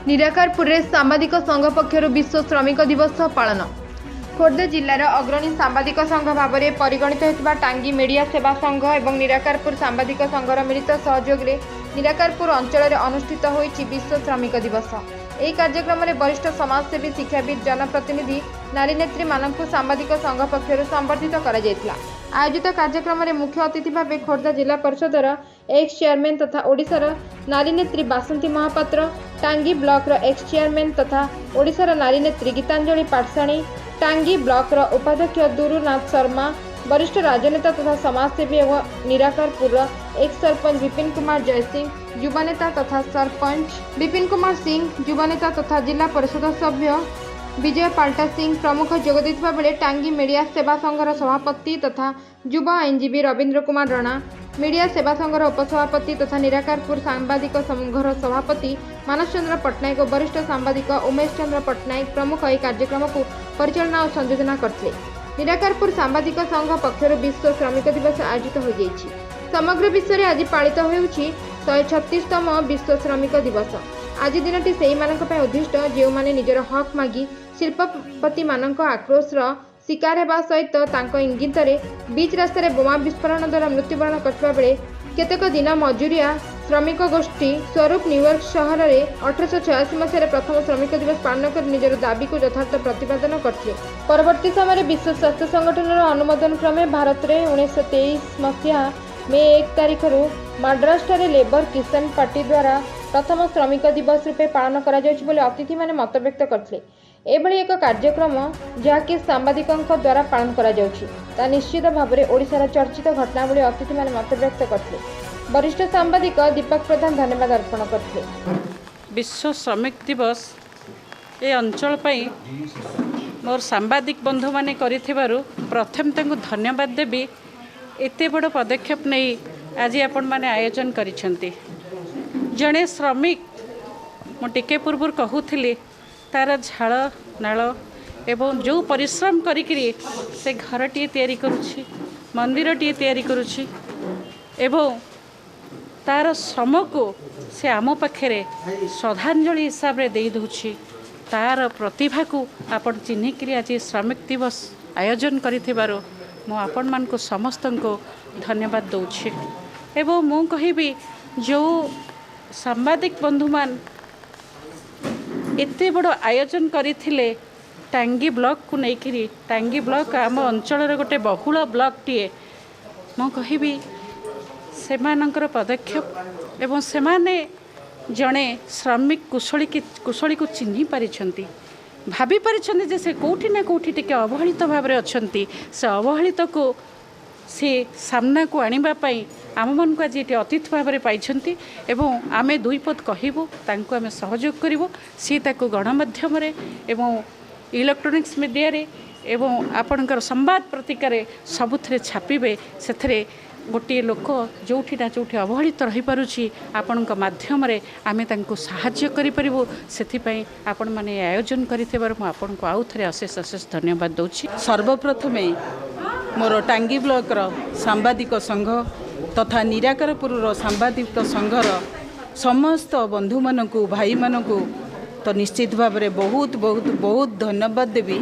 निराकारपुर सांबादिक संघ पक्षर विश्व श्रमिक दिवस पालन। खोर्धा जिलार अग्रणी सांबादिक संघ भाव में परिगणित होता टांगी मीडिया सेवा संघ और निराकारपुर सांबादिक संघर मिलित सहयोग में निराकारपुर अंचल में अनुष्ठित होईछि विश्व श्रमिक दिवस। यह कार्यक्रम में वरिष्ठ समाजसेवी, शिक्षाविद, जनप्रतिनिधि, नारी नेत्री मानक सांबादिक संघ पक्षर संबर्धित करा जायतिला। आयोजित कार्यक्रम में मुख्य अतिथि भाव खोर्धा जिला परिषदर एक्स चेयरमैन तथा ओडिशार नारी नेत्री बासंती महापात्र, टांगी ब्लॉक एक्स चेयरमैन तथा ओडिशार नारी नेत्री गीतांजलि पाटसाणी, टांगी ब्लॉक उपाध्यक्ष दुरुनाथ शर्मा, वरिष्ठ राजनेता तथा समाजसेवी एवं निराकारपुर एक्स सरपंच विपिन कुमार जयसिंह, युवनेता तथा सरपंच विपिन कुमार सिंह, युवनेता तथा जिला परिषद सभ्य विजय पाल्टा सिंह प्रमुख जोग देथिबा बेले टांगी मीडिया सेवा संघर सभापति तथा युवा आईनजीवी रवींद्र कुमार राणा, मीडिया सेवा संघर उपसभापति तथा निराकारपुर सांबादिक संघर सभापति मानस चंद्र पट्टनायक और वरिष्ठ सांबादिक उमेश चंद्र पट्टनायक प्रमुख यह कार्यक्रम को परिचालना और संयोजना करते। निराकारपुर सांबादिक संघ पक्षर विश्व श्रमिक दिवस आयोजित हो जाइछि। समग्र विश्व में आज पालित होउछि 136तम विश्व श्रमिक दिवस। आज दिनटी से उद्दिष्ट जो माने निजर हक मागी शिल्पपति मानक आक्रोशर शिकार होगा सहित इंगित बीच रास्तार बोमा विस्फोरण द्वारा मृत्युवरण करथिबा बेले केतेक दिन मजूरिया श्रमिक गोष्ठी स्वरूप न्यूयॉर्क सहर में 1886 मसीह प्रथम श्रमिक दिवस पालन कर निजर दाबी को यथार्थ प्रतिपादन करथिले। परवर्ती समय विश्व स्वास्थ्य संगठन अनुमोदन क्रमे भारत में 1923 मसीहा मे 1 तारिख मद्रास लेबर किसान पार्टी द्वारा प्रथम श्रमिक दिवस रूपे पालन करा जायछि बोली अतिथि माने मत व्यक्त करथिले। एभली एक कार्यक्रम जहाँकि सांबादिकों द्वारा पालन करा जाउछि ता निश्चित भाव में ओडिशार चर्चित घटना बोली अतिथि माने मत व्यक्त करथिले। वरिष्ठ सांबादिक दीपक प्रधान धन्यवाद अर्पण करथिले। विश्व श्रमिक दिवस ए अंचल पई मोर सांबादिक बंधु माने करिथिबारु प्रथम तांको धन्यवाद देबी। एते बड़ पदक्षेप नहीं आज आपण माने आयोजन करिसेंती। जड़े श्रमिक मु टिके पूर्व कहूली तार झाड़ नाल एवं जो परिश्रम करिकरी से घर टी तैयारी करुछि, मंदिर टी तैयारी करुछि एवं तार श्रम को से आम पाखे श्रद्धांजलि हिसाब रे दे दउछि। तार प्रतिभा को आपण चिन्हिकरी आज श्रमिक दिवस आयोजन करिथिबारो मु आपण मान को समस्त को धन्यवाद दउछि। एवं मु कहिबी जो सांबादिक बंधु मान एते बड़ आयोजन करथिले टांगी ब्लॉक को लेकिन टांगी ब्लॉक आम अंचल गोटे बहुल ब्लॉक टीए मु कहिबी सेमानंकर पदक्षेप एवं सेमाने जड़े श्रमिक कुशली को चिन्हि पारिछंती, भाभी पारिछंती जे से कोठी ना कोठी टिके अवहेलित भाव में अछंती। से अवहेलित को से सामना को आनिबा पई आम मन को आज ये अतिथि भाव में पाइछंती एवं आमे दुई पद कहबू तांको आमे सहयोग करिवो। सी ताको गणमाध्यम रे एवं इलेक्ट्रोनिक्स मीडिया रे एवं आपणकर संवाद प्रतिकार सबुथरे छापिबे। सेथरे गोटे लोक जोठी ना जोठी अवहेलित रही पारुछि आपणक माध्यम रे आमे तांको सहाय्य करि परिबो। सेथि पई आपण माने आयोजन करिथेबार मु आपणको आउ थरे अशेष अशेष धन्यवाद दउछि। सर्वप्रथमे मोर टांगी ब्लॉकर सांबादिक संघ तथा निराकारपुर सांबादिक संघर समस्त बंधु मानकु भाई मानकु तो निश्चित भाव में बहुत बहुत बहुत धन्यवाद देवी।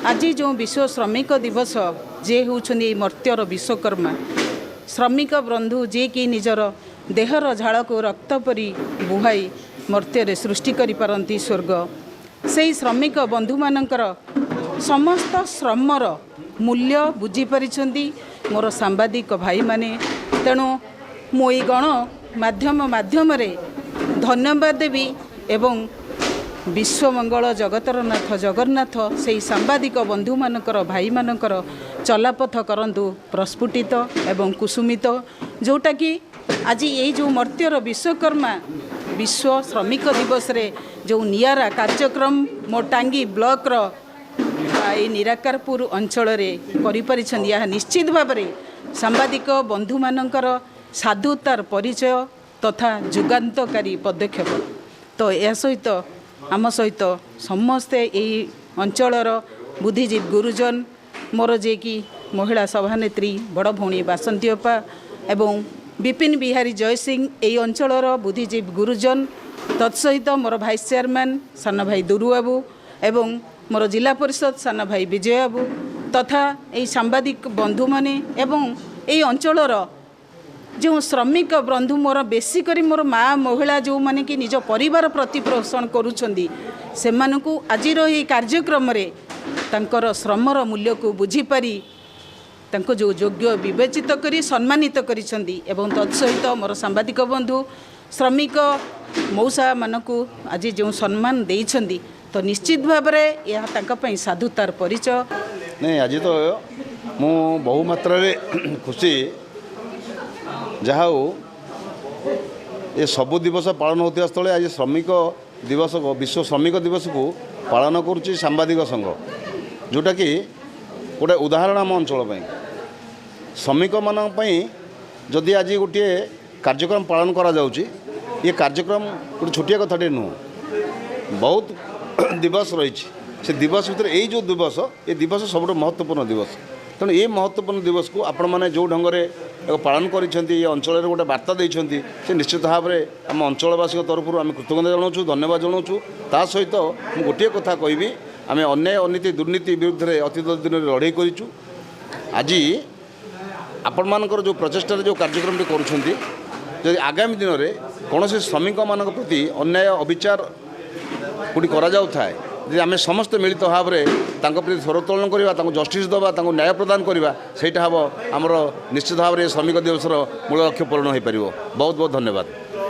आज जो विश्व श्रमिक दिवस जे होउछन्ती मर्त्यर विश्वकर्मा श्रमिक बंधु जे कि निजर देहर झाड़ को रक्त परी बुहाई मर्त्यर सृष्टि करि पारंती स्वर्ग से श्रमिक बंधु मानकर समस्त श्रमर मूल्य बुझी पारिछन्ती मोर सांबादिक भाई माने। तेणु मुई गण माध्यम रे धन्यवाद देवी एवं विश्वमंगल जगतर नाथ जगन्नाथ से सांबादिक बंधु मानकर भाई मानकर चलापथ करंतु प्रस्फुटित एवं कुसुमित जोटा कि आज ये जो मर्त्यर विश्वकर्मा विश्व श्रमिक दिवस रे जो नियारा कार्यक्रम मो टांगी ब्लॉक ये निराकारपुर अंचल रे निश्चित भाव में सांबादिक बंधु मानकर साधुतार परिचय तथा जुगान्तकारी पदक्षेप। तो यह सहित आम सहित समस्ते यही अंचलर बुद्धिजीवी गुरुजन मोर जे कि महिला सभानेत्री बड़ भौणी बासंती अपा एवं विपिन बिहारी जयसिंह यही अंचलर बुद्धिजीवी गुरुजन तत्सहित मोर भाइस चेयरमैन सान भाई दुरु बाबू एवं मोर जिला परिषद सान भाई विजय बाबू तथा यही सांबादिक बंधु माने एवं यही अंचलर जो श्रमिक बंधु मोर बेसी करी मोर माँ महिला जो माने कि निज परिवार प्रतिपोषण करुछंदी सेमानकु आजिर यही कार्यक्रम रे तांकर श्रमर मूल्य को बुझीपारी तांको जो योग्य विवेचित करी सम्मानित करिछंदी एवं तत्सहित मोर सांबादिक बंधु श्रमिक मौसा मानकु आज जो सम्मान देइछंदी तो निश्चित भाव में यह तांका पई साधुतार परिचय नहीं। आज तो मु बहु मात्रा रे खुशी जहाँ ये सबु दिवस पालन होता स्थले आज श्रमिक दिवस को विश्व श्रमिक दिवस को पालन करुच्ची सांबादिक संघ जोटा कि गोटे उदाहरण आम अंचल श्रमिक मान जदि आज गोटे कार्यक्रम पालन करा जाउची ये कार्यक्रम गोटे छोटिया कथाटे नुह बहुत दिवस रही से दिवस भितर यही जो दिवस ये दिवस सब महत्वपूर्ण दिवस तेणु ये महत्वपूर्ण दिवस को आपण मैंने जो ढंग से पालन कर अंचल गोटे बार्ता देते से निश्चित भाव में आम अंचलवासी तरफ आम कृतज्ञता जनाऊँ धन्यवाद जनाऊँ ता सहित मुझे गोटे कथा कहबी आम अन्याय अनीति दुर्नीति विरुद्ध में अतीत दिन में लड़ाई करूँ आज आपण मानकर जो प्रचेषा जो कार्यक्रम करुँच आगामी दिन में कौन से श्रमिक मान प्रति अन्याय अविचार कोटी करा जाऊ थाए जे आम समस्त मिलित भाव में प्रति स्वरोत्तोलन करवा जस्टिस दवा न्याय प्रदान करवा सेटा हम आमर निश्चित भाव में श्रमिक दिवस मूल लक्ष्य पूर्ण हो पार। बहुत बहुत धन्यवाद।